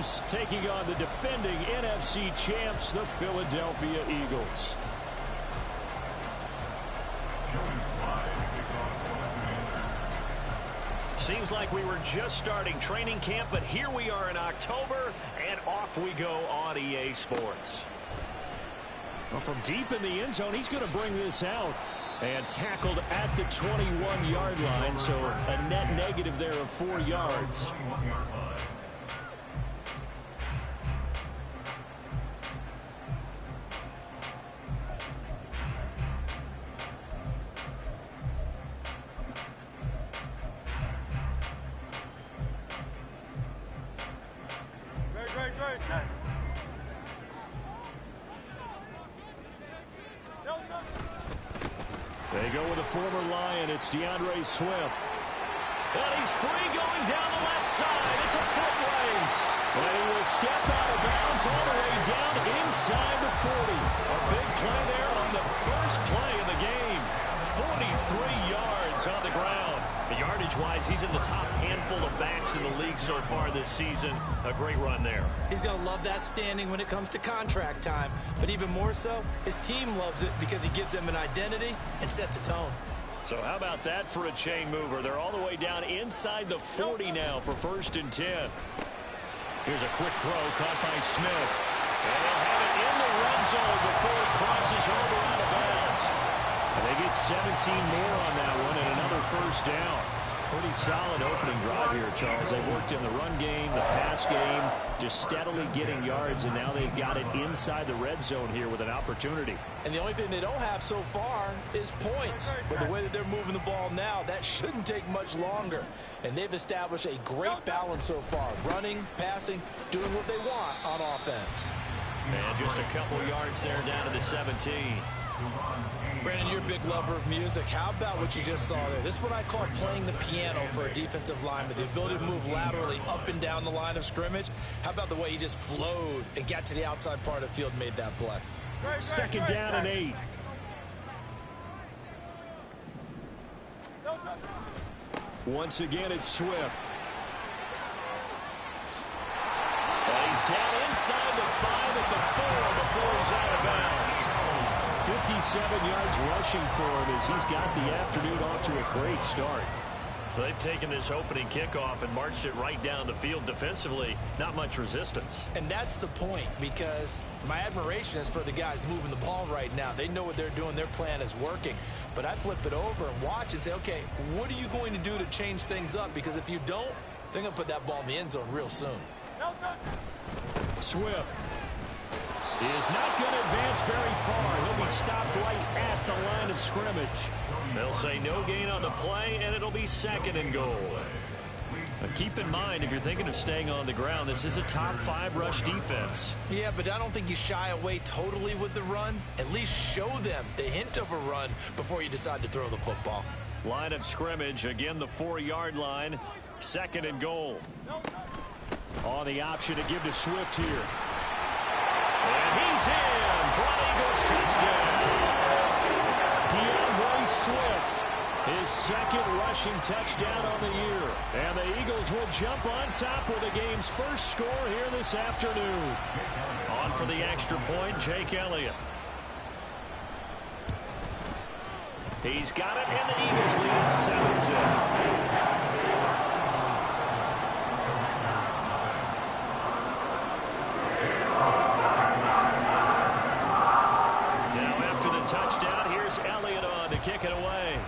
Steelers taking on the defending NFC champs, the Philadelphia Eagles. Seems like we were just starting training camp, but here we are in October, and off we go on EA Sports. Well, from deep in the end zone, he's going to bring this out. And tackled at the 21-yard line, so a net negative there of 4 yards. They go with a former Lion. It's DeAndre Swift. And he's free going down the left side. It's a foot race. And he will step out of bounds all the way down inside the 40. A big play there on the first play of the game. 43 yards on the ground. The yardage-wise, he's in the top handful of backs in the league so far this season. A great run there. He's going to love that standing when it comes to contract time. But even more so, his team loves it because he gives them an identity and sets a tone. So how about that for a chain mover? They're all the way down inside the 40 now for 1st and 10. Here's a quick throw caught by Smith. And they'll have it in the red zone before it crosses over out of bounds. And they get 17 more on that one and another 1st down. Pretty solid opening drive here, Charles. They worked in the run game, the pass game, just steadily getting yards, and now they've got it inside the red zone here with an opportunity. And the only thing they don't have so far is points. But the way that they're moving the ball now, that shouldn't take much longer. And they've established a great balance so far. Running, passing, doing what they want on offense. And just a couple yards there down to the 17. Brandon, you're a big lover of music. How about what you just saw there? This is what I call playing the piano for a defensive lineman. The ability to move laterally up and down the line of scrimmage. How about the way he just flowed and got to the outside part of the field and made that play? 2nd down and 8. Once again, it's Swift. Well, he's down inside the 5 at the 4 before he's out of bounds. 57 yards rushing for him as he's got the afternoon off to a great start. They've taken this opening kickoff and marched it right down the field defensively. Not much resistance. And that's the point, because my admiration is for the guys moving the ball right now. They know what they're doing. Their plan is working. But I flip it over and watch and say, okay, what are you going to do to change things up? Because if you don't, they're going to put that ball in the end zone real soon. Swift is not going to advance very far. He'll be stopped right at the line of scrimmage. They'll say no gain on the play, and it'll be 2nd and goal. But keep in mind, if you're thinking of staying on the ground, this is a top 5 rush defense. Yeah, but I don't think you shy away totally with the run. At least show them the hint of a run before you decide to throw the football. Line of scrimmage, again the 4-yard line. 2nd and goal. On the option to give to Swift here. And he's in for an Eagles touchdown. DeAndre Swift, his 2nd rushing touchdown on the year. And the Eagles will jump on top with the game's first score here this afternoon. On for the extra point, Jake Elliott. He's got it, and the Eagles lead 7-0. Touchdown. Here's Elliott on to kick it away.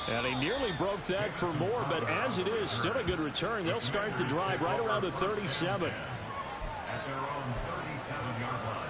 And he nearly broke that for more, but as it is, still a good return. They'll start the drive right around the 37. At their own 37-yard line.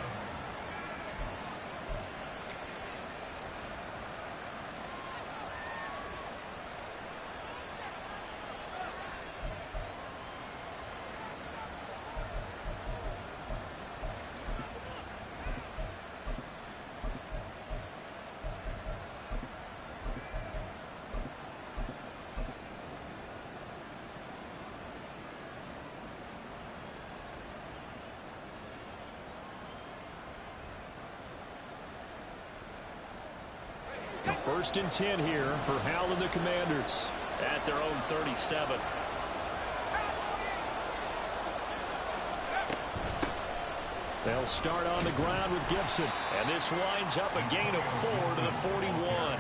First and 10 here for Howell and the Commanders. At their own 37. They'll start on the ground with Gibson. And this winds up a gain of 4 to the 41.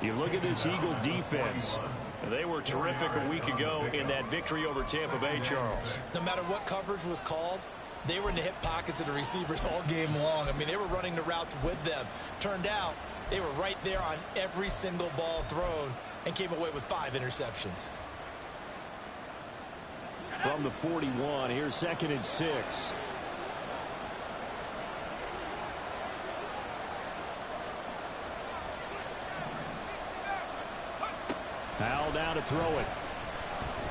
You look at this Eagle defense. They were terrific a week ago in that victory over Tampa Bay, Charles. No matter what coverage was called, they were in the hip pockets of the receivers all game long. I mean, they were running the routes with them. Turned out they were right there on every single ball thrown and came away with 5 interceptions. From the 41, here's 2nd and 6. Howell down to throw it.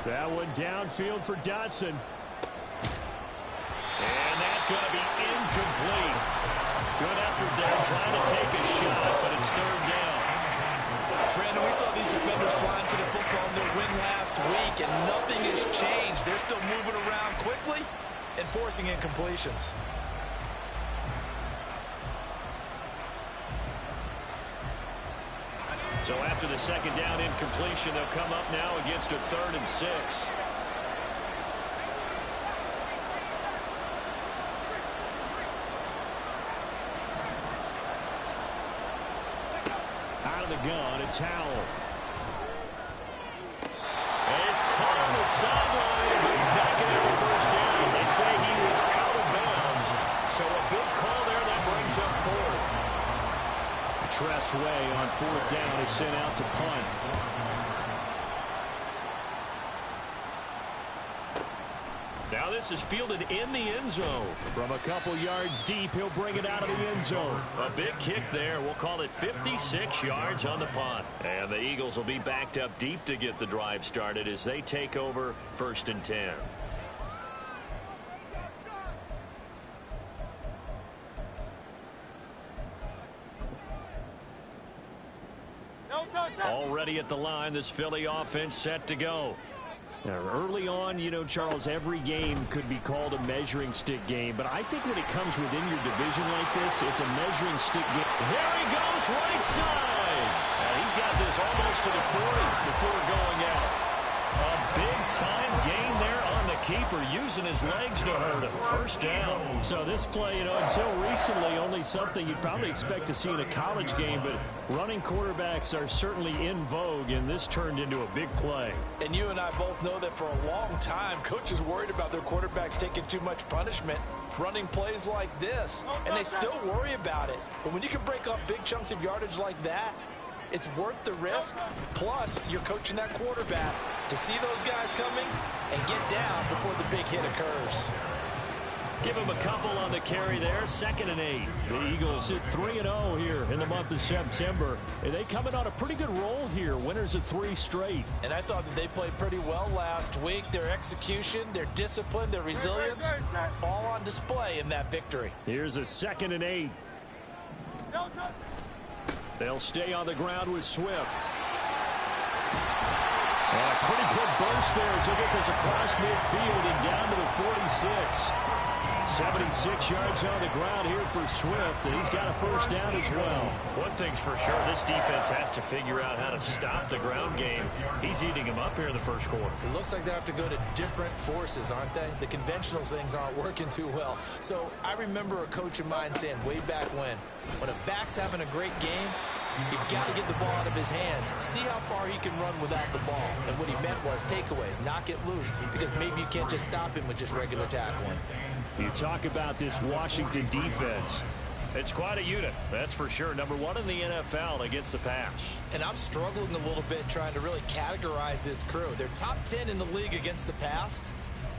That one downfield for Dotson. And that's going to be incomplete. Good effort there trying to take a shot, but it's 3rd down. Brandon, we saw these defenders flying to the football in their win last week, and nothing has changed. They're still moving around quickly and forcing incompletions. So after the 2nd down incompletion, they'll come up now against a 3rd and 6. Out of the gun, it's Howell. And it's caught on the sideline, but he's not going to have a first down. They say he was out of bounds. So a big call there that brings up 4th. Tress Way on 4th down is sent out to punt. Now this is fielded in the end zone. From a couple yards deep, he'll bring it out of the end zone. A big kick there. We'll call it 56 yards on the punt. And the Eagles will be backed up deep to get the drive started as they take over 1st and 10. Already at the line, this Philly offense set to go. Now, early on, you know, Charles, every game could be called a measuring stick game. But I think when it comes within your division like this, it's a measuring stick game. There he goes, right side. And he's got this almost to the 40 before going out. A big-time gain there on the keeper, using his legs to hurt him. First down. So this play, you know, until recently, only something you'd probably expect to see in a college game, but running quarterbacks are certainly in vogue, and this turned into a big play. And you and I both know that for a long time, coaches worried about their quarterbacks taking too much punishment, running plays like this, and they still worry about it. But when you can break up big chunks of yardage like that, it's worth the risk. Plus, you're coaching that quarterback to see those guys coming and get down before the big hit occurs. Give him a couple on the carry there. 2nd and 8. The Eagles hit 3-0 here in the month of September. And they coming on a pretty good roll here. Winners of 3 straight. And I thought that they played pretty well last week. Their execution, their discipline, their resilience, all on display in that victory. Here's a 2nd and 8. They'll stay on the ground with Swift. And a pretty good burst there as he'll get this across midfield and down to the 46. 76 yards on the ground here for Swift, and he's got a first down as well. One thing's for sure, this defense has to figure out how to stop the ground game. He's eating him up here in the first quarter. It looks like they have to go to different forces, aren't they? The conventional things aren't working too well. So I remember a coach of mine saying way back when a back's having a great game, you've got to get the ball out of his hands, see how far he can run without the ball. And what he meant was takeaways, knock it loose, because maybe you can't just stop him with just regular tackling. You talk about this Washington defense. It's quite a unit, that's for sure. Number 1 in the NFL against the pass. And I'm struggling a little bit trying to really categorize this crew. They're top 10 in the league against the pass,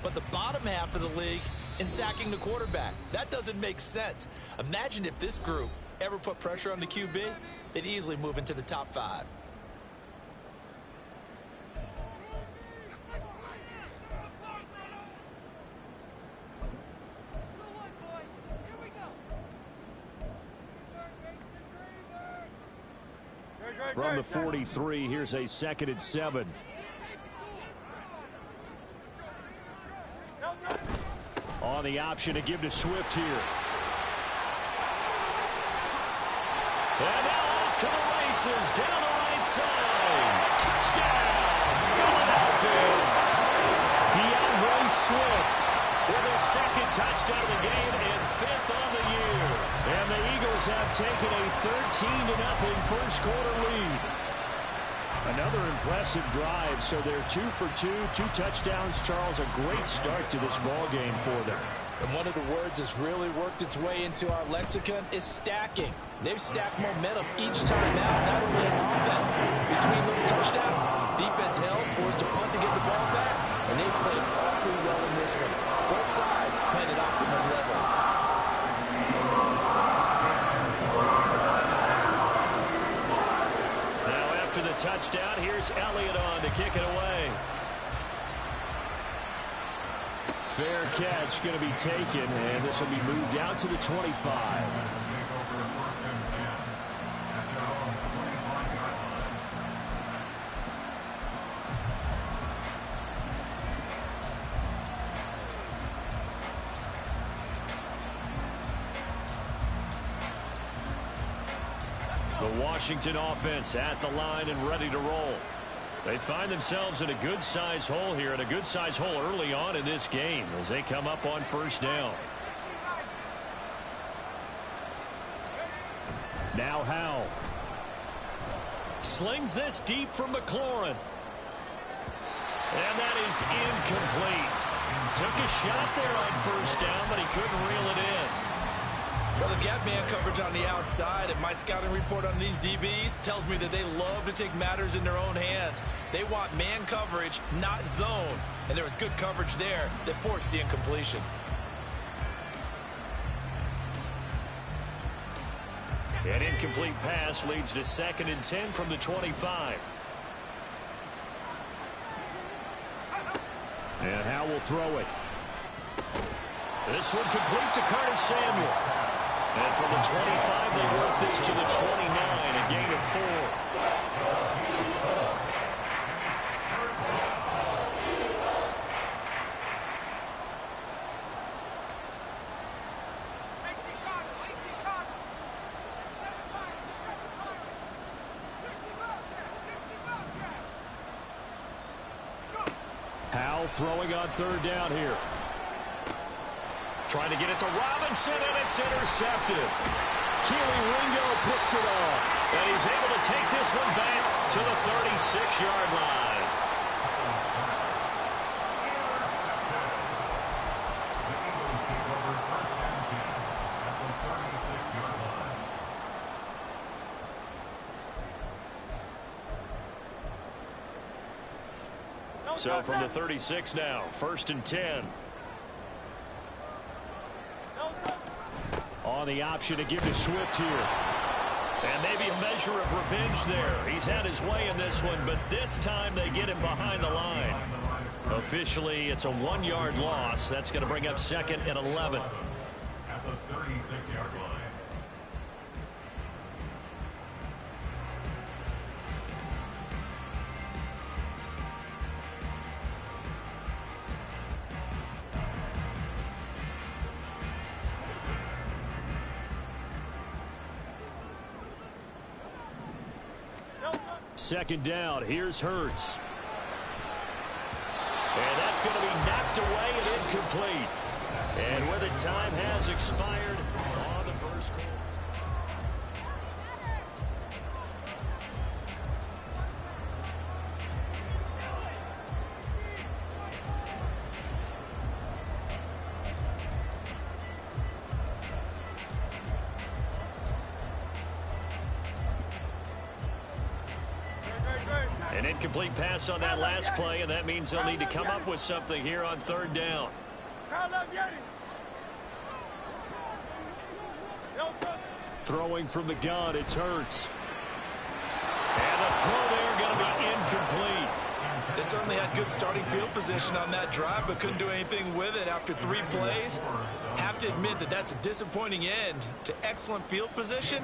but the bottom half of the league in sacking the quarterback. That doesn't make sense. Imagine if this group ever put pressure on the QB, they'd easily move into the top 5. From the 43, here's a 2nd and 7. On the option to give to Swift here. And now off to the races, down the right side. Touchdown, Philadelphia. DeAndre Swift with his second touchdown of the game and fifth on the year. And the Eagles have taken a 13-0 first quarter lead. Another impressive drive, so they're 2 for 2, 2 touchdowns. Charles, a great start to this ball game for them. And one of the words that's really worked its way into our lexicon is stacking. They've stacked momentum each time out, not only on offense. Between those touchdowns, defense held, forced to punt to get the ball back, and they played awfully well in this one. Both sides playing at optimum level. Now after the touchdown, here's Elliott on to kick it away. Fair catch going to be taken, and this will be moved out to the 25. The Washington offense at the line and ready to roll. They find themselves in a good-sized hole here, and a good-sized hole early on in this game as they come up on first down. Now Howell. Slings this deep from McLaurin. And that is incomplete. Took a shot there on first down, but he couldn't reel it in. Well, they've got man coverage on the outside, and my scouting report on these DBs tells me that they love to take matters in their own hands. They want man coverage, not zone. And there was good coverage there that forced the incompletion. An incomplete pass leads to 2nd and 10 from the 25. And Howell will throw it. This one complete to Curtis Samuel. And from the 25, they work this to the 29, a gain of 4. Howell throwing on third down here. Trying to get it to Robinson, and it's intercepted. Keely Ringo picks it off. And he's able to take this one back to the 36-yard line. So from the 36 now, 1st and 10. On the option to give to Swift here. And maybe a measure of revenge there. He's had his way in this one, but this time they get him behind the line. Officially, it's a 1-yard loss. That's going to bring up 2nd and 11. At the 36-yard line. Second down. Here's Hurts. And that's going to be knocked away and incomplete. And where the time has expired on the first quarter. An incomplete pass on that last play, and that means they'll need to come up with something here on third down. Throwing from the gun, it's Hurts. And the throw there going to be incomplete. They certainly had good starting field position on that drive, but couldn't do anything with it after 3 plays. Have to admit that that's a disappointing end to excellent field position.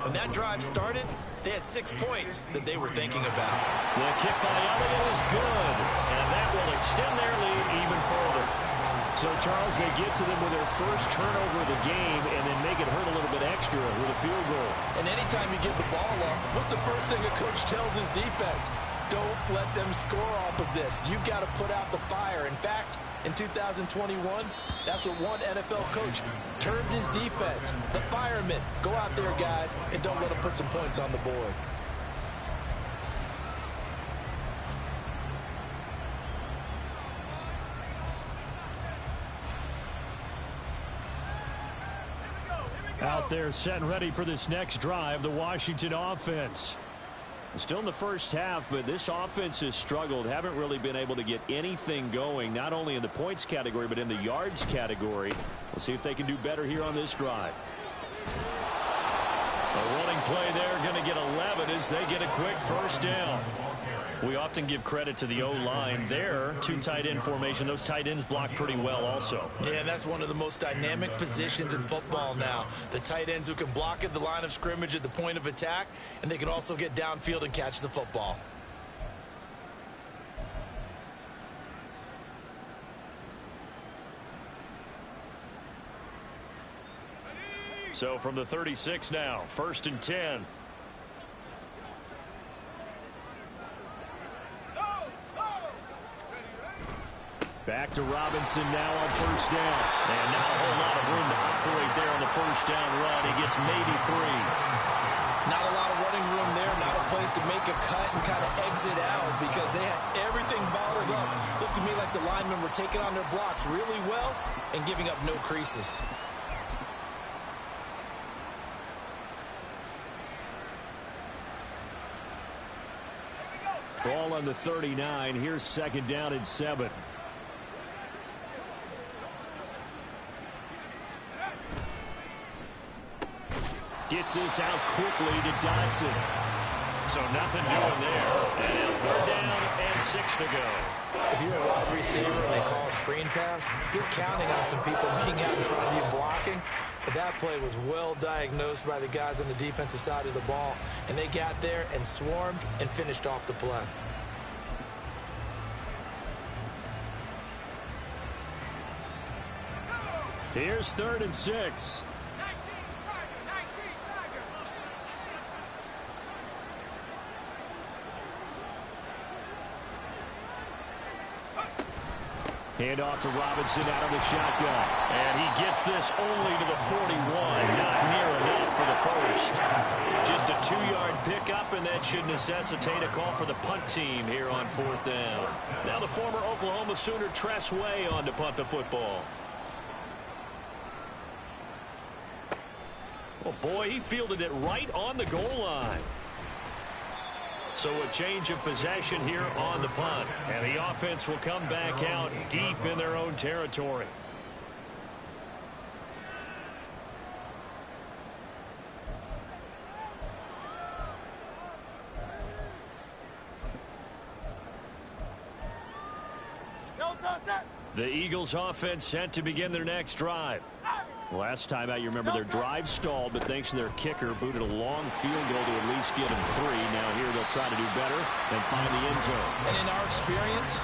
When that drive started, they had 6 points that they were thinking about. The kick by Elliott is good, and that will extend their lead even further. So, Charles, they get to them with their first turnover of the game and then make it hurt a little bit extra with a field goal. And anytime you give the ball up, what's the first thing a coach tells his defense? Don't let them score off of this. You've got to put out the fire. In fact, in 2021, that's what one NFL coach termed his defense. The firemen. Go out there, guys, and don't let them put some points on the board. Out there set and ready for this next drive, the Washington offense. Still in the first half, but this offense has struggled. Haven't really been able to get anything going, not only in the points category, but in the yards category. We'll see if they can do better here on this drive. A running play there, going to get 11 as they get a quick first down. We often give credit to the O-line there. Two tight end formation. Those tight ends block pretty well also. Yeah, and that's one of the most dynamic positions in football now. The tight ends who can block at the line of scrimmage at the point of attack, and they can also get downfield and catch the football. So from the 36 now, 1st and 10. Back to Robinson now on first down. And not a whole lot of room to operate there on the first down run. He gets maybe 3. Not a lot of running room there. Not a place to make a cut and kind of exit out because they had everything bottled up. Looked to me like the linemen were taking on their blocks really well and giving up no creases. Ball on the 39. Here's 2nd down and 7. Gets this out quickly to Dodson. So nothing doing there. And now 3rd down and 6 to go. If you're a wide receiver and they call a screen pass, you're counting on some people being out in front of you blocking. But that play was well diagnosed by the guys on the defensive side of the ball. And they got there and swarmed and finished off the play. Here's 3rd and 6. Hand off to Robinson out of the shotgun. And he gets this only to the 41. Not near enough for the first. Just a 2-yard pickup, and that should necessitate a call for the punt team here on 4th down. Now the former Oklahoma Sooner Tress Way on to punt the football. Oh, boy, he fielded it right on the goal line. So a change of possession here on the punt. And the offense will come back out deep in their own territory. The Eagles offense set to begin their next drive. Last time out, you remember their drive stalled, but thanks to their kicker, booted a long field goal to at least get them 3. Now here they'll try to do better and find the end zone. And in our experience,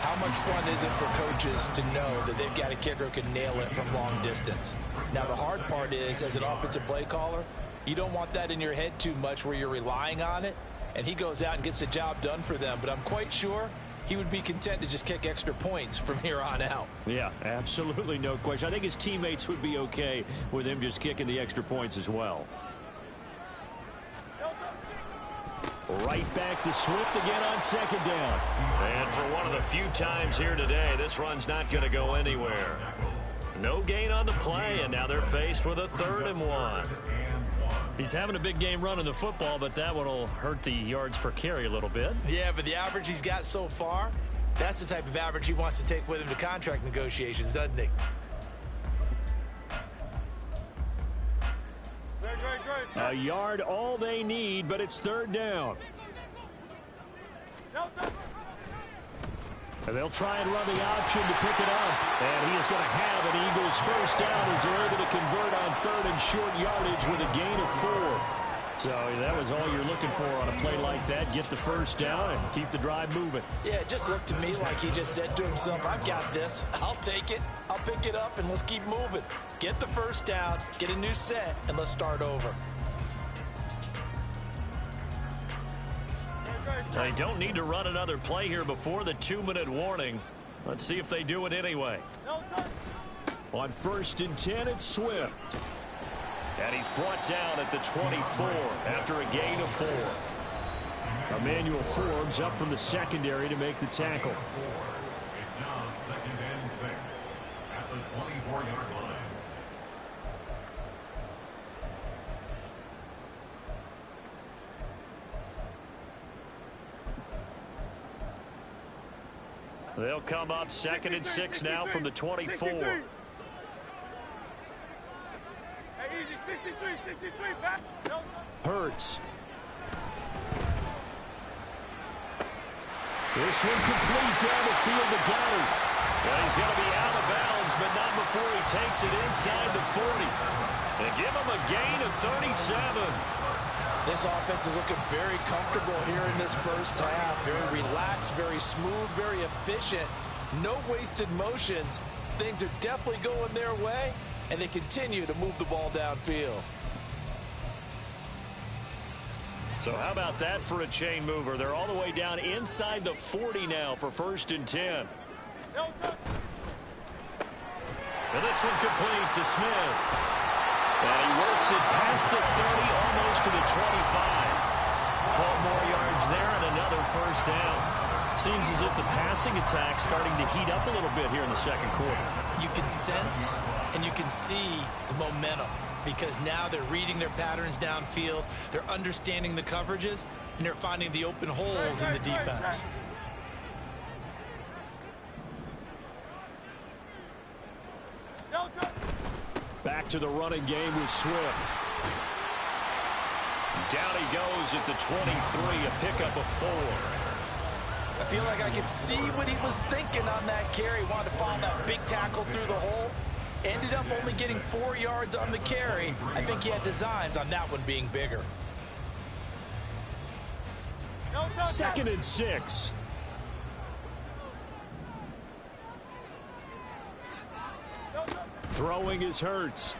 how much fun is it for coaches to know that they've got a kicker who can nail it from long distance? Now the hard part is, as an offensive play caller, you don't want that in your head too much where you're relying on it, and he goes out and gets the job done for them. But I'm quite sure he would be content to just kick extra points from here on out. Yeah, absolutely no question. I think his teammates would be okay with him just kicking the extra points as well. Right back to Swift again on 2nd down. And for one of the few times here today, this run's not going to go anywhere. No gain on the play, and now they're faced with a 3rd and 1. He's having a big game running the football, but that one will hurt the yards per carry a little bit. Yeah, but the average he's got so far, that's the type of average he wants to take with him to contract negotiations, doesn't he? A yard all they need, but it's 3rd down. And they'll try and run the option to pick it up. And he is going to have an Eagles first down as they're able to convert on 3rd and short yardage with a gain of 4. So that was all you're looking for on a play like that. Get the first down and keep the drive moving. Yeah, it just looked to me like he just said to himself, I've got this. I'll take it. I'll pick it up, and let's keep moving. Get the first down, get a new set, and let's start over. They don't need to run another play here before the 2-minute warning. Let's see if they do it anyway. On 1st and 10, it's Swift. And he's brought down at the 24 after a gain of 4. Emmanuel Forbes up from the secondary to make the tackle. It's now 2nd and 6 at the 24-yard line. They'll come up 2nd and 6 now from the 24. Hurts. This one complete down the field to Goddard. Well, he's going to be out of bounds, but not before he takes it inside the 40. They give him a gain of 37. This offense is looking very comfortable here in this first half. Very relaxed, very smooth, very efficient. No wasted motions. Things are definitely going their way, and they continue to move the ball downfield. So how about that for a chain mover? They're all the way down inside the 40 now for 1st and 10. And this one complete to Smith. And he works it past the 30, almost to the 25. 12 more yards there and another first down. Seems as if the passing attack's starting to heat up a little bit here in the second quarter. You can sense and you can see the momentum, because now they're reading their patterns downfield, they're understanding the coverages, and they're finding the open holes in the defense. Back to the running game with Swift. Down he goes at the 23, a pickup of 4. I feel like I could see what he was thinking on that carry. Wanted to follow that big tackle through the hole. Ended up only getting 4 yards on the carry. I think he had designs on that one being bigger. 2nd and 6. Throwing is Hurts.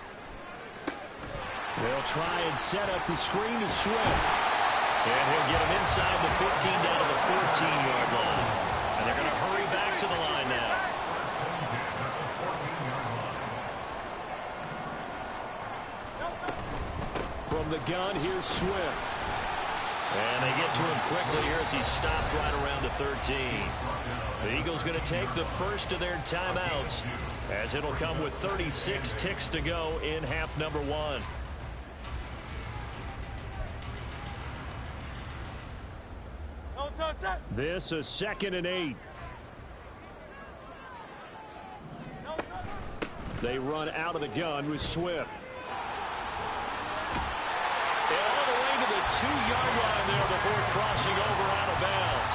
They'll try and set up the screen to Swift. And he'll get him inside the 15 down to the 14-yard line. And they're going to hurry back to the line now. From the gun, here's Swift. And they get to him quickly here as he stops right around the 13. The Eagles going to take the first of their timeouts, as it'll come with 36 ticks to go in half number 1. This a 2nd and 8. They run out of the gun with Swift. And all the way to the 2-yard line there before crossing over out of bounds.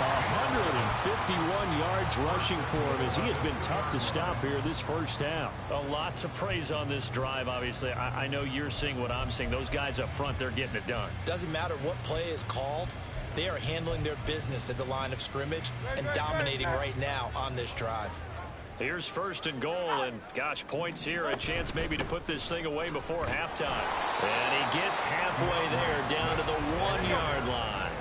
151 yards rushing for him, as he has been tough to stop here this first half. A lot to praise on this drive, obviously. I know you're seeing what I'm seeing. Those guys up front, they're getting it done. Doesn't matter what play is called. They are handling their business at the line of scrimmage and dominating right now on this drive. Here's 1st and goal, and gosh, points here, a chance maybe to put this thing away before halftime. And he gets halfway there, down to the 1-yard line.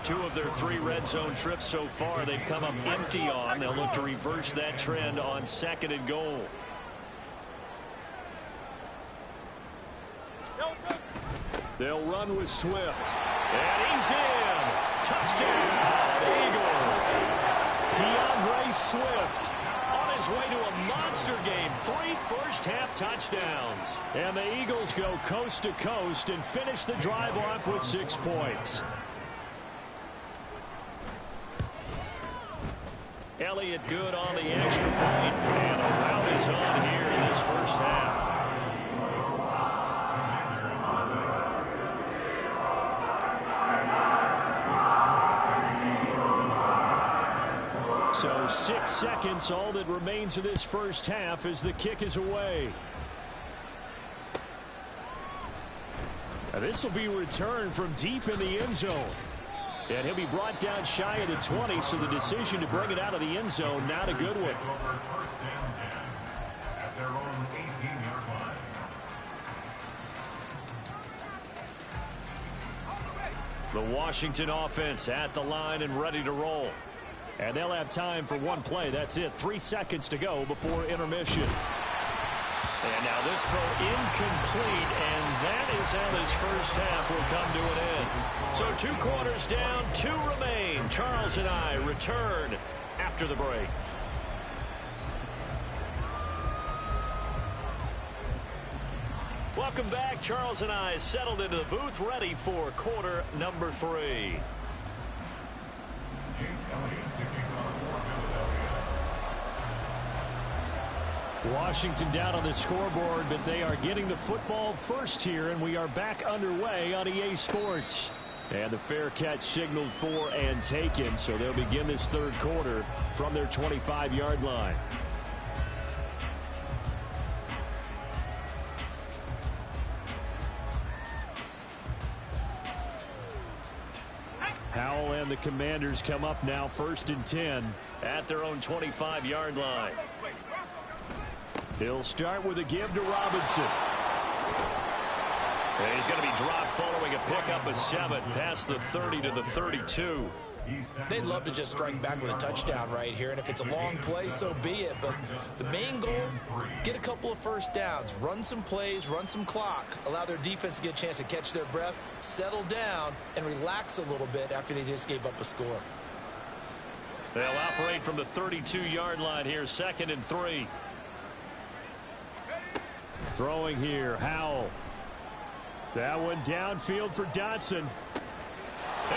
2 of their 3 red zone trips so far, they've come up empty on. They'll look to reverse that trend on 2nd and goal. They'll run with Swift. And he's in. Touchdown, Eagles. DeAndre Swift on his way to a monster game. 3 first-half touchdowns. And the Eagles go coast to coast and finish the drive off with 6 points. Elliott good on the extra point, and a rout is on here in this first half. So 6 seconds, all that remains of this first half as the kick is away. This will be returned from deep in the end zone. And he'll be brought down shy of the 20, so the decision to bring it out of the end zone, not a good one. First and 10 at their own 18-yard line. The Washington offense at the line and ready to roll. And they'll have time for one play. That's it. 3 seconds to go before intermission. And now this throw incomplete, and that is how this first half will come to an end. So 2 quarters down, 2 remain. Charles and I return after the break. Welcome back. Charles and I settled into the booth, ready for quarter number 3. Washington down on the scoreboard, but they are getting the football first here, and we are back underway on EA Sports. And the fair catch signaled for and taken, so they'll begin this third quarter from their 25-yard line. Howell and the Commanders come up now, 1st and 10 at their own 25-yard line. He'll start with a give to Robinson. And he's going to be dropped following a pickup of 7 past the 30 to the 32. They'd love to just strike back with a touchdown right here, and if it's a long play, so be it. But the main goal, get a couple of first downs, run some plays, run some clock, allow their defense to get a chance to catch their breath, settle down, and relax a little bit after they just gave up a score. They'll operate from the 32-yard line here, 2nd and 3. Throwing here, Howell. That one downfield for Dotson. And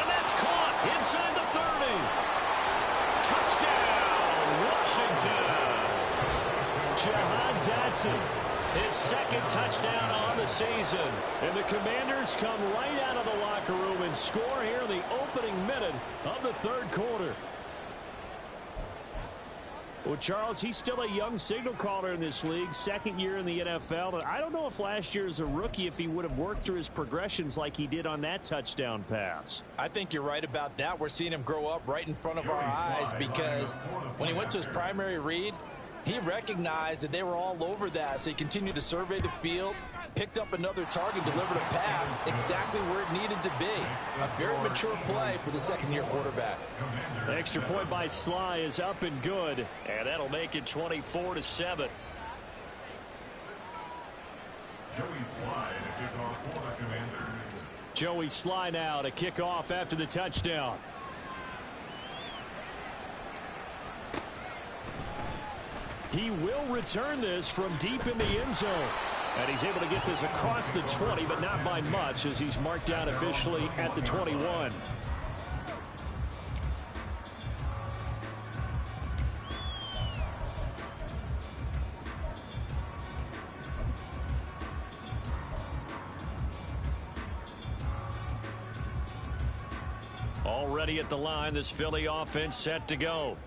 that's caught inside the 30. Touchdown, Washington. Jahan Dotson, his 2nd touchdown on the season. And the Commanders come right out of the locker room and score here in the opening minute of the third quarter. Well, Charles, he's still a young signal caller in this league, 2nd year in the NFL. And I don't know if last year as a rookie, if he would have worked through his progressions like he did on that touchdown pass. I think you're right about that. We're seeing him grow up right in front of our eyes, because when he went to his primary read, he recognized that they were all over that. So he continued to survey the field, picked up another target, delivered a pass exactly where it needed to be. A very mature play for the 2nd-year quarterback. The extra point by Sly is up and good, and that'll make it 24-7. Joey Sly to kick off for the Commanders. Joey Sly now to kick off after the touchdown. He will return this from deep in the end zone. And he's able to get this across the 20, but not by much, as he's marked down officially at the 21. Already at the line, this Philly offense set to go.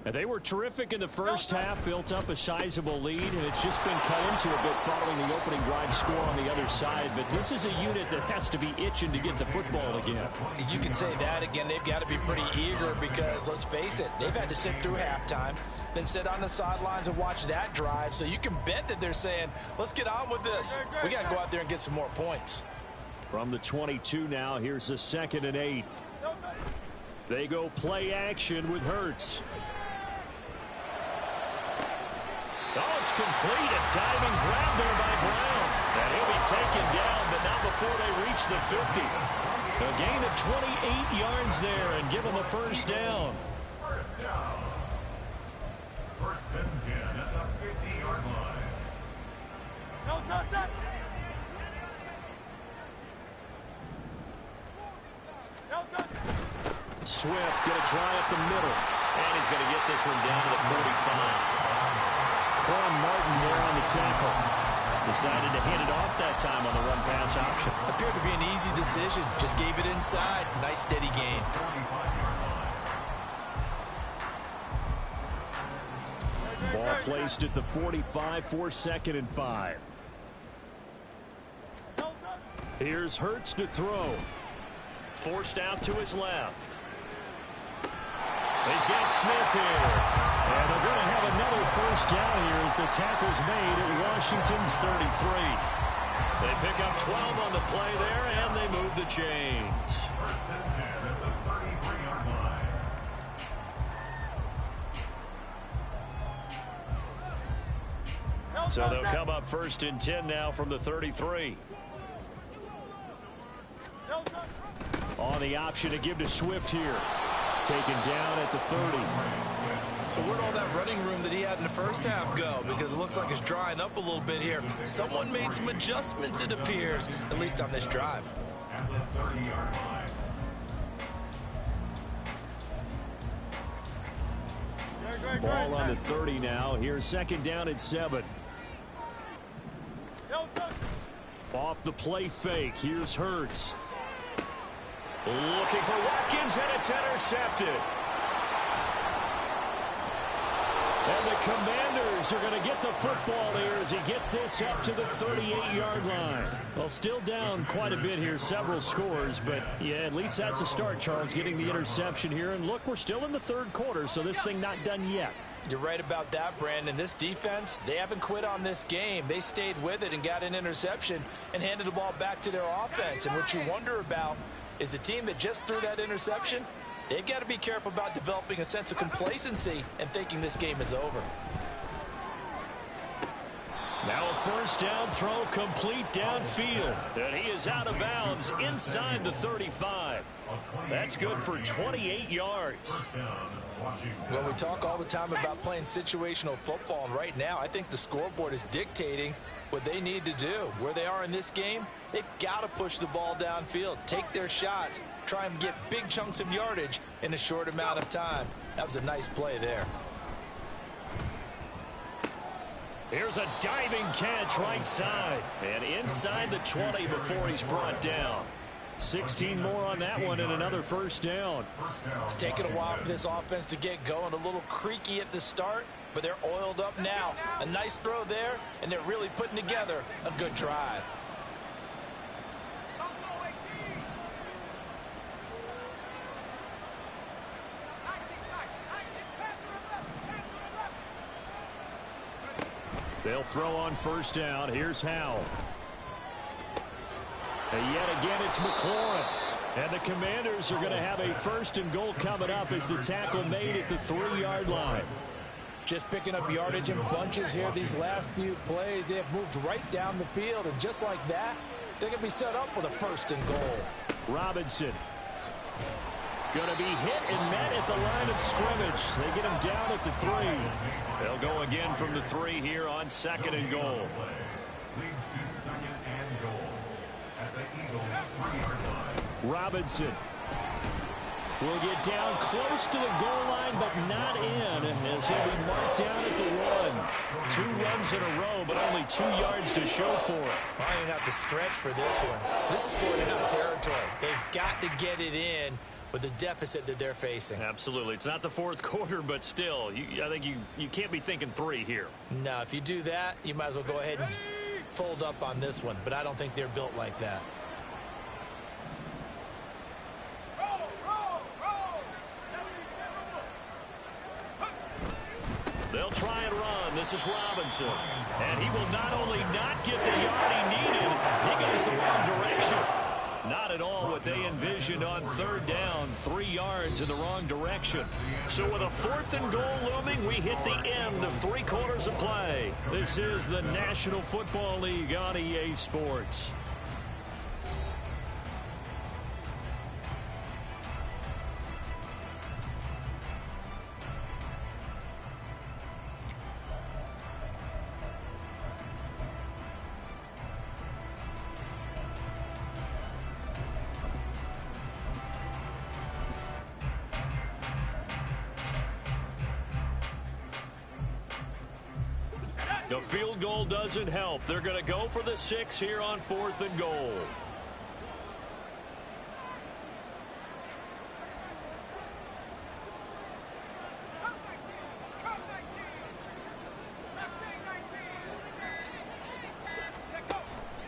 And they were terrific in the first half, built up a sizable lead, and it's just been cut into a bit following the opening drive score on the other side. But this is a unit that has to be itching to get the football again. You can say that again. They've got to be pretty eager because, let's face it, they've had to sit through halftime, then sit on the sidelines and watch that drive. So you can bet that they're saying, let's get on with this. We got to go out there and get some more points. From the 22 now, here's the 2nd and 8. They go play action with Hurts. Oh, it's complete. A diving grab there by Brown. And he'll be taken down, but not before they reach the 50. A gain of 28 yards there and give him a first down. First down. 1st and 10 at the 50-yard line. Swift going to try up the middle. And he's going to get this one down to the 45. Quan Martin there on the tackle. Decided to hand it off that time on the run-pass option. Appeared to be an easy decision. Just gave it inside. Nice steady gain. Ball placed at the 45 for 2nd and 5. Here's Hurts to throw. Forced out to his left. He's got Smith here. And they're going to have another first down here as the tackle's made at Washington's 33. They pick up 12 on the play there, and they move the chains. First and 10 at the 33-yard line. So they'll come up first and 10 now from the 33. On the option to give to Swift here. Taken down at the 30. So where'd all that running room that he had in the first half go? Because it looks like it's drying up a little bit here. Someone made some adjustments, it appears, at least on this drive. At the 30-yard line. Ball on the 30 now. Here's second down at 7. Off the play fake. Here's Hurts. Looking for Watkins, and it's intercepted. And the Commanders are going to get the football here as he gets this up to the 38-yard line. Well, still down quite a bit here, several scores, but yeah, at least that's a start, Charles, getting the interception here. And look, we're still in the third quarter, so this thing not done yet. You're right about that, Brandon. This defense, they haven't quit on this game. They stayed with it and got an interception and handed the ball back to their offense. And what you wonder about is the team that just threw that interception, they've got to be careful about developing a sense of complacency and thinking this game is over. Now a first down throw complete downfield. And he is out of bounds inside the 35. That's good for 28 yards. Well, we talk all the time about playing situational football, and right now I think the scoreboard is dictating what they need to do. Where they are in this game, they've got to push the ball downfield, take their shots, try and get big chunks of yardage in a short amount of time. That was a nice play there. Here's a diving catch right side. And inside the 20 before he's brought down. 16 more on that one and another first down. It's taken a while for this offense to get going. A little creaky at the start, but they're oiled up now. A nice throw there, and they're really putting together a good drive. They'll throw on first down. Here's Howell. And yet again, it's McLaurin. And the Commanders are going to have a first and goal coming up as the tackle made at the 3-yard line. Just picking up yardage in bunches here these last few plays. They have moved right down the field, and just like that, they're going to be set up with a first and goal. Robinson. Going to be hit and met at the line of scrimmage. They get him down at the 3. They'll go again from the 3 here on second and goal. Leads to second and goal at the Eagles' 3-yard line. Robinson will get down close to the goal line, but not in, as he'll be marked down at the 1. 2 runs in a row, but only 2 yards to show for it. I don't have to stretch for this one. This is 4-down territory. They've got to get it in with the deficit that they're facing. Absolutely. It's not the fourth quarter, but still, I think you can't be thinking 3 here. No, if you do that, you might as well go ahead and fold up on this one, but I don't think they're built like that. They'll try and run. This is Robinson. And he will not only not get the yard he needed, he goes the wrong direction. Not at all what they envisioned on third down. 3 yards in the wrong direction. So with a 4th and goal looming, we hit the end of 3 quarters of play. This is the National Football League on EA Sports. The field goal doesn't help. They're going to go for the 6 here on 4th and goal.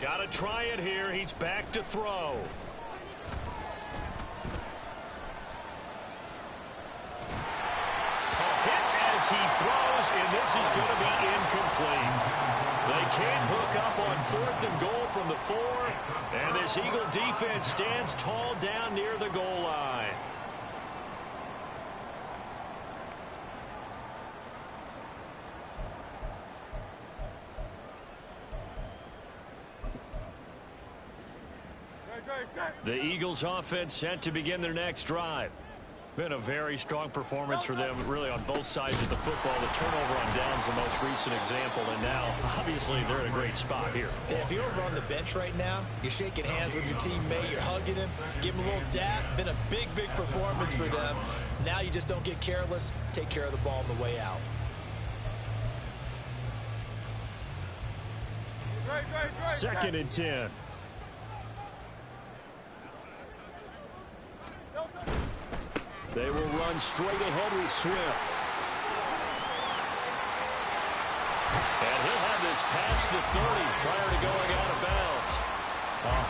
Got to try it here. He's back to throw. A hit as he throws, and this is going to be incomplete. They can't hook up on 4th and goal from the 4, and this Eagle defense stands tall down near the goal line. The Eagles offense set to begin their next drive. Been a very strong performance for them, really, on both sides of the football. The turnover on downs, the most recent example, and now, obviously, they're in a great spot here. Yeah, if you're over on the bench right now, you're shaking hands with your teammate, you're hugging him, give him a little dap. Been a big, big performance for them. Now you just don't get careless. Take care of the ball on the way out. Second and 10. They will run straight ahead with Swift. And he'll have this past the 30s prior to going out of bounds.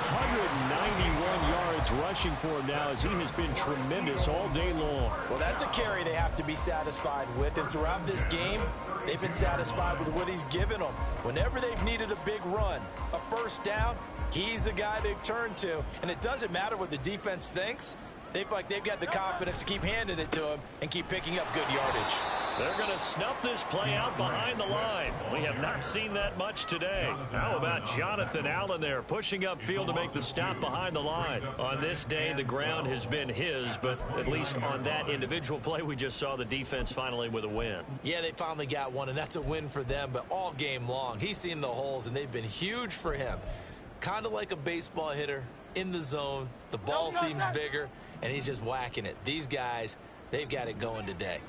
191 yards rushing for him now as he has been tremendous all day long. Well, that's a carry they have to be satisfied with. And throughout this game, they've been satisfied with what he's given them. Whenever they've needed a big run, a first down, he's the guy they've turned to. And it doesn't matter what the defense thinks. They feel like they've got the confidence to keep handing it to him and keep picking up good yardage. They're going to snuff this play out behind the line. We have not seen that much today. How about Jonathan Allen there pushing upfield to make the stop behind the line? On this day, the ground has been his, but at least on that individual play, we just saw the defense finally with a win. Yeah, they finally got one, and that's a win for them, but all game long, he's seen the holes, and they've been huge for him. Kind of like a baseball hitter in the zone. The ball seems bigger, and he's just whacking it. These guys, they've got it going today.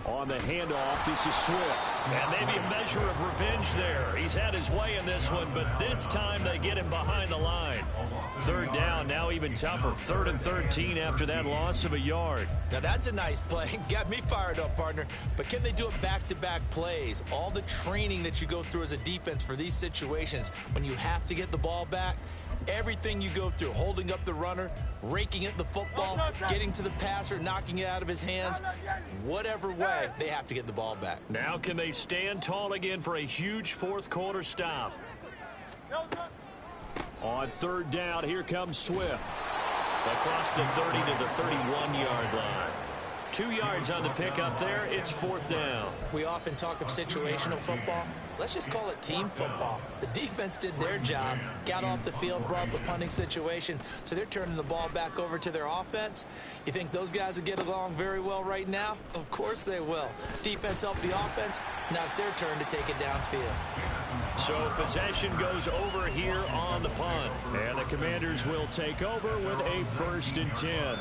On the handoff, this is Swift. And maybe a measure of revenge there. He's had his way in this one, but this time they get him behind the line. Third down, now even tougher. 3rd and 13 after that loss of a yard. Now that's a nice play. Got me fired up, partner. But can they do it back-to-back plays? All the training that you go through as a defense for these situations, when you have to get the ball back, everything you go through, holding up the runner, raking at the football, getting to the passer, knocking it out of his hands, whatever way, they have to get the ball back. Now can they stand tall again for a huge fourth quarter stop? On 3rd down, here comes Swift. Across the 30 to the 31-yard line. 2 yards on the pickup there. It's 4th down. We often talk of situational football. Let's just call it team football. The defense did their job, got off the field, brought up the punting situation, so they're turning the ball back over to their offense. You think those guys will get along very well right now? Of course they will. Defense helped the offense. Now it's their turn to take it downfield. So possession goes over here on the punt. And the Commanders will take over with a 1st and 10.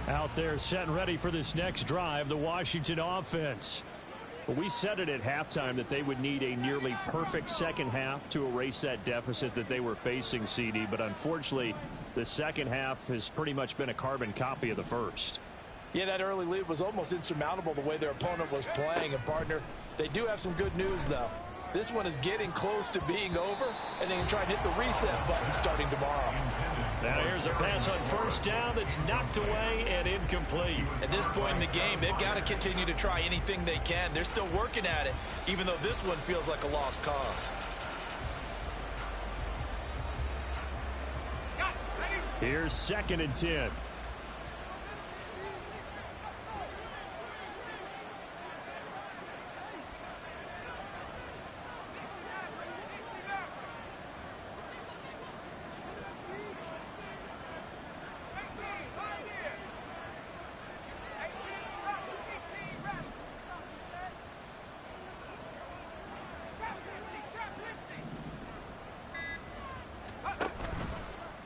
Out there set and ready for this next drive, the Washington offense. Well, we said it at halftime that they would need a nearly perfect second half to erase that deficit that they were facing, CD. But unfortunately, the second half has pretty much been a carbon copy of the first. Yeah, that early lead was almost insurmountable the way their opponent was playing. And, partner, they do have some good news, though. This one is getting close to being over, and they can try and hit the reset button starting tomorrow. Now here's a pass on 1st down that's knocked away and incomplete. At this point in the game, they've got to continue to try anything they can. They're still working at it, even though this one feels like a lost cause. Here's 2nd and 10.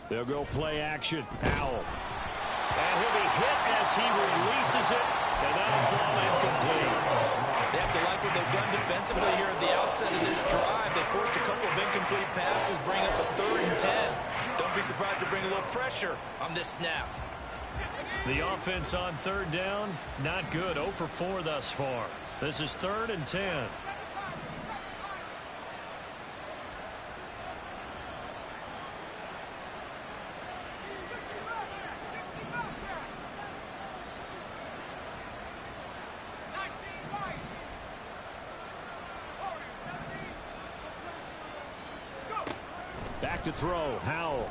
They'll go play action. Powell. And he'll be hit as he releases it, and that'll fall incomplete. They have to like what they've done defensively here at the outset of this drive. They forced a couple of incomplete passes, bring up a 3rd and 10. Don't be surprised to bring a little pressure on this snap. The offense on third down, not good. 0 for 4 thus far. This is 3rd and 10. Back to throw. Howell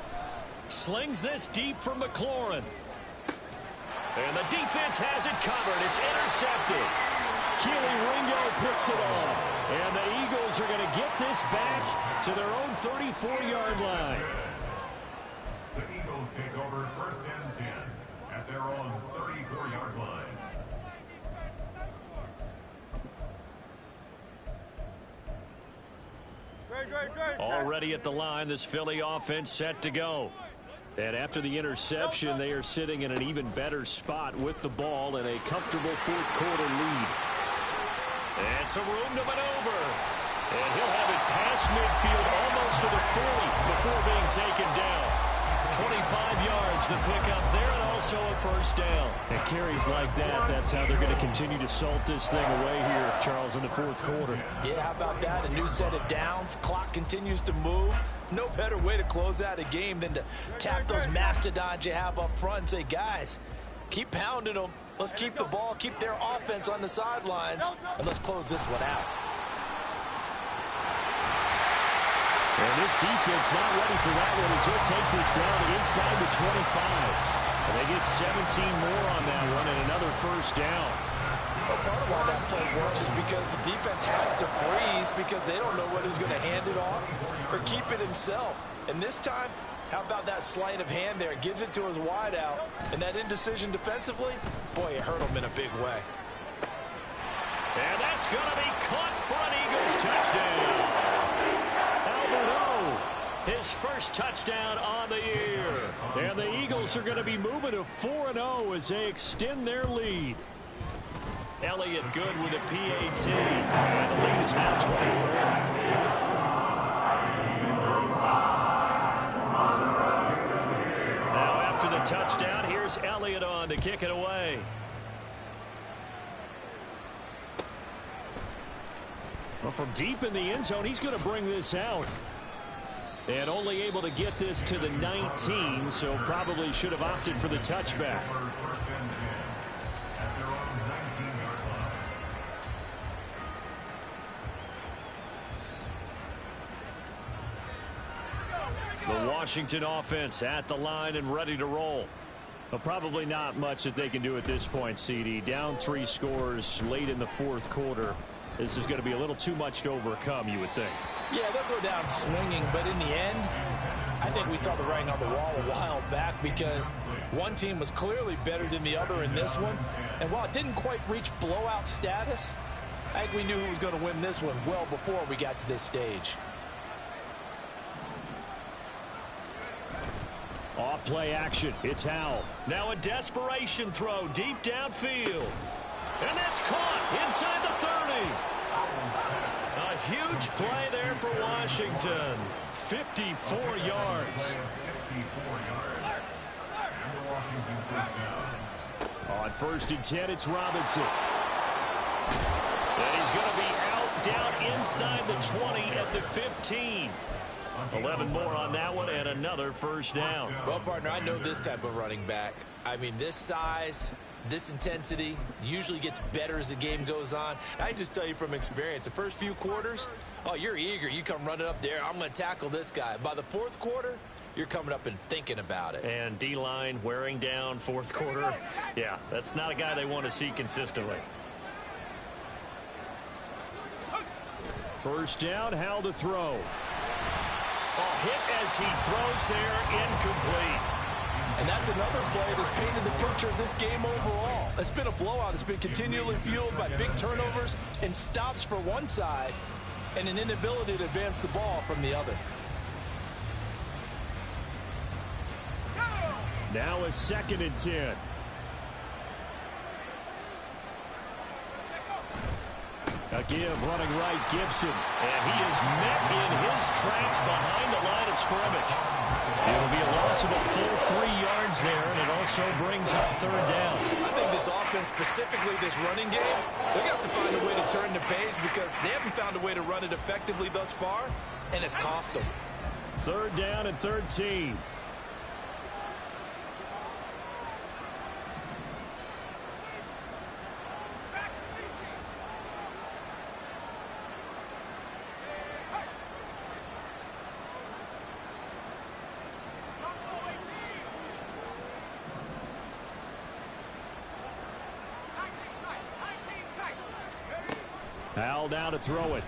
slings this deep for McLaurin. And the defense has it covered. It's intercepted. Keely Ringo picks it off. And the Eagles are going to get this back to their own 34-yard line. The Eagles take over 1st and 10 at their own 34-yard line. Already at the line, this Philly offense set to go. And after the interception, they are sitting in an even better spot with the ball and a comfortable 4th quarter lead. And some room to maneuver. And he'll have it past midfield almost to the 40 before being taken down. 25 yards the pickup there, and also a 1st down. And carries like that, that's how they're going to continue to salt this thing away here, Charles, in the 4th quarter. Yeah, how about that? A new set of downs. Clock continues to move. No better way to close out a game than to tap those mastodons you have up front and say, guys, keep pounding them. Let's keep the ball, keep their offense on the sidelines, and let's close this one out. And this defense not ready for that one as he'll take this down inside the 25. And they get 17 more on that one and another 1st down. Well, part of why that play works is because the defense has to freeze because they don't know whether he's going to hand it off or keep it himself. And this time, how about that sleight of hand there? Gives it to his wideout. And that indecision defensively, boy, it hurt him in a big way. And that's going to be caught for an Eagles touchdown. His 1st touchdown on the year. And the Eagles are going to be moving to 4-0 as they extend their lead. Elliott good with a PAT. And the lead is now 24. Now after the touchdown, here's Elliott on to kick it away. Well, from deep in the end zone, he's going to bring this out. And only able to get this to the 19, so probably should have opted for the touchback. The Washington offense at the line and ready to roll. Well, probably not much that they can do at this point, CD. Down 3 scores late in the 4th quarter. This is going to be a little too much to overcome, you would think. Yeah, they'll go down swinging, but in the end, I think we saw the writing on the wall a while back because one team was clearly better than the other in this one. And while it didn't quite reach blowout status, I think we knew who was going to win this one well before we got to this stage. Off play action. It's Howell. Now a desperation throw deep downfield. And that's caught inside the 30. A huge play there for Washington. 54 yards. On 1st and 10, it's Robinson. And he's going to be out down inside the 20 at the 15. 11 more on that one and another 1st down. Well, partner, I know this type of running back. I mean, this size, this intensity usually gets better as the game goes on. I just tell you from experience, the first few quarters, oh, you're eager. You come running up there. I'm going to tackle this guy. By the 4th quarter, you're coming up and thinking about it. And D-line wearing down 4th quarter. Yeah, that's not a guy they want to see consistently. 1st down, Howell to throw. A hit as he throws there, incomplete. And that's another play that's painted the picture of this game overall. It's been a blowout. It's been continually fueled by big turnovers and stops for one side and an inability to advance the ball from the other. Now a 2nd and 10. A give, running right, Gibson. And he is met in his tracks behind the line of scrimmage. It'll be a loss of a full 3 yards there, and it also brings up third down. I think this offense, specifically this running game, they're going to have to find a way to turn the page because they haven't found a way to run it effectively thus far, and it's cost them. Third down and 13. Al down to throw it.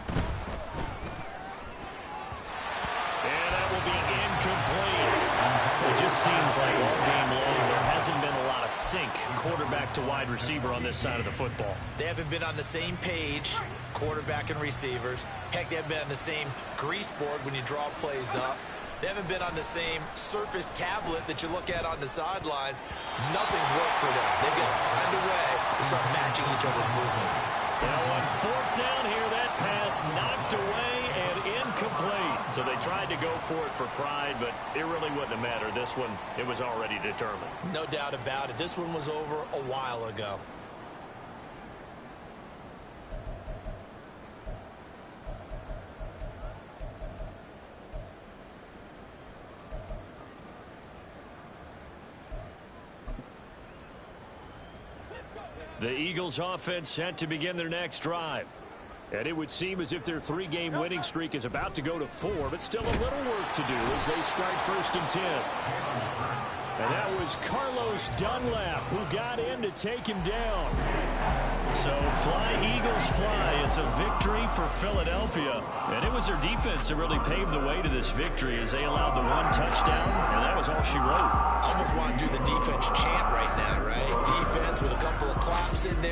And that will be incomplete. It just seems like all game long there hasn't been a lot of sync quarterback to wide receiver on this side of the football. They haven't been on the same page, quarterback and receivers. Heck, they haven't been on the same grease board when you draw plays up. They haven't been on the same surface tablet that you look at on the sidelines. Nothing's worked for them. They've got to find a way to start matching each other's movements. Now on fourth down here, that pass knocked away and incomplete. So they tried to go for it for pride, but it really wouldn't have mattered. This one, it was already determined. No doubt about it. This one was over a while ago. The Eagles offense set to begin their next drive. And it would seem as if their 3-game winning streak is about to go to 4, but still a little work to do as they start 1st and 10. And that was Carlos Dunlap who got in to take him down. So fly, Eagles, fly. It's a victory for Philadelphia. And it was their defense that really paved the way to this victory as they allowed the 1 touchdown, and that was all she wrote. Almost want to do the defense chant right now, right? Defense with a couple of claps in there.